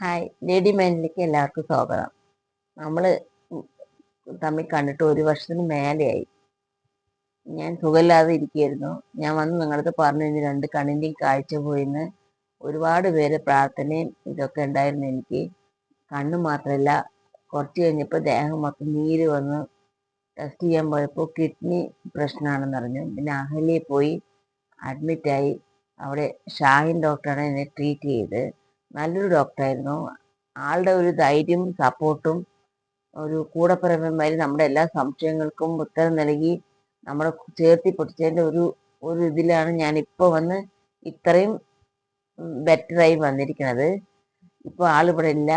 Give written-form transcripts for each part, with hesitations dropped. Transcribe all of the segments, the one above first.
Hi, lady മൈൻഡിലേക്ക് എല്ലാവർക്കും സ്വാഗതം. നമ്മൾ തമ്മിൽ കണ്ടിട്ട് ഒരു വർഷത്തിന് മേലെയായി. ഞാൻ സുഖമില്ലാതെ ഇരിക്കുകയായിരുന്നു. ഞാൻ വന്ന് നിങ്ങളടുത്ത് പറഞ്ഞു ഇനി 2 കണ്ണിൻ്റെയും കാഴ്ച പോയിന്ന്. ഒരുപാട് പേര് പ്രാർത്ഥനയും ഇതൊക്കെ ഉണ്ടായിരുന്നു എനിക്ക്. കണ്ണ് മാത്രമല്ല, കുറച്ച് കഴിഞ്ഞപ്പോൾ ദേഹം മൊത്തം നീര് വന്ന് ടെസ്റ്റ് ചെയ്യാൻ പോയപ്പോൾ കിഡ്നി പ്രശ്നമാണെന്ന് അറിഞ്ഞു. പിന്നെ അഹല്യയിൽ പോയി അഡ്മിറ്റായി. അവിടെ ഷാഹിൻ ഡോക്ടറാണ് എന്നെ ട്രീറ്റ് ചെയ്ത്. നല്ലൊരു ഡോക്ടറായിരുന്നു. ആളുടെ ഒരു ധൈര്യം സപ്പോർട്ടും ഒരു കൂടപ്പിറപ്പന്മാര് നമ്മുടെ എല്ലാ സംശയങ്ങൾക്കും ഉത്തരം നൽകി നമ്മളെ ചേർത്തി പിടിച്ചതിൻ്റെ ഒരു ഇതിലാണ് ഞാനിപ്പോൾ വന്ന് ഇത്രയും ബെറ്ററായി വന്നിരിക്കുന്നത്. ഇപ്പോൾ ആളിവിടെ ഇല്ല,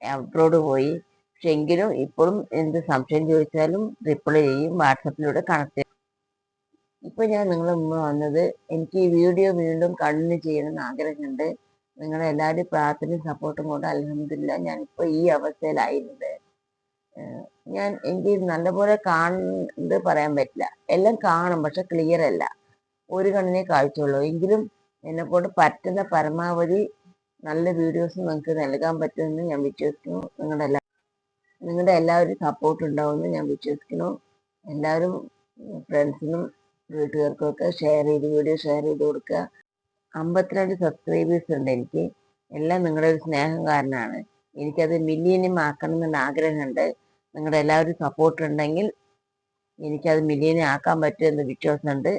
അബ്രോഡ് പോയി. പക്ഷെ എങ്കിലും ഇപ്പോഴും എന്ത് സംശയം ചോദിച്ചാലും റിപ്ലൈ ചെയ്യും, വാട്സപ്പിലൂടെ കണക്ട് ചെയ്യും. ഇപ്പോൾ ഞാൻ നിങ്ങളുടെ മുമ്പ് വന്നത് എനിക്ക് ഈ വീഡിയോ വീണ്ടും കണ്ടിന്യൂ ചെയ്യണമെന്ന് ആഗ്രഹമുണ്ട്. നിങ്ങളെ എല്ലാവരുടെയും പ്രാർത്ഥനയും സപ്പോർട്ടും കൊണ്ട് അൽഹംദുലില്ലാ ഞാനിപ്പോൾ ഈ അവസ്ഥയിലായിരുന്നത്. എനിക്ക് നല്ലപോലെ കാണുന്നത് പറയാൻ പറ്റില്ല, എല്ലാം കാണും പക്ഷെ ക്ലിയർ അല്ല, ഒരു കണ്ണിനെ കാഴ്ചയുള്ളൂ. എങ്കിലും എന്നെക്കൊണ്ട് പറ്റുന്ന പരമാവധി നല്ല വീഡിയോസ് നിങ്ങൾക്ക് നൽകാൻ പറ്റുമെന്ന് ഞാൻ വിശ്വസിക്കുന്നു. നിങ്ങളുടെ എല്ലാവരും സപ്പോർട്ട് ഉണ്ടാവുമെന്ന് ഞാൻ വിശ്വസിക്കുന്നു. എല്ലാവരും ഫ്രണ്ട്സിനും വീട്ടുകാർക്കും ഒക്കെ വീഡിയോ ഷെയർ ചെയ്ത് കൊടുക്കുക. 52 സബ്സ്ക്രൈബേഴ്സ് ഉണ്ട് എനിക്ക്. എല്ലാം നിങ്ങളുടെ ഒരു സ്നേഹം കാരണമാണ്. എനിക്കത് മില്യനും ആക്കണം എന്നുള്ള ആഗ്രഹമുണ്ട്. നിങ്ങളുടെ എല്ലാവരും സപ്പോർട്ട് ഉണ്ടെങ്കിൽ എനിക്കത് മില്യനും ആക്കാൻ പറ്റുമെന്ന് വിശ്വാസമുണ്ട്.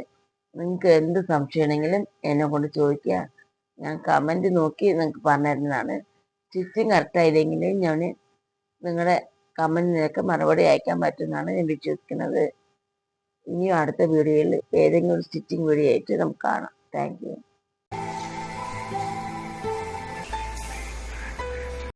നിങ്ങൾക്ക് എന്ത് സംശയമാണെങ്കിലും എന്നെ കൊണ്ട് ചോദിക്കുക. ഞാൻ കമൻറ്റ് നോക്കി നിങ്ങൾക്ക് പറഞ്ഞു തരുന്നതാണ്. സ്റ്റിച്ചിങ് കറക്റ്റായില്ലെങ്കിൽ ഞാൻ നിങ്ങളുടെ കമൻറ്റിനൊക്കെ മറുപടി അയക്കാൻ പറ്റുമെന്നാണ് ഞാൻ വിശ്വസിക്കുന്നത്. ഇനിയും അടുത്ത വീഡിയോയിൽ ഏതെങ്കിലും ഒരു സ്റ്റിച്ചിങ് വീഡിയോ ആയിട്ട് നമുക്ക് കാണാം. Thank you.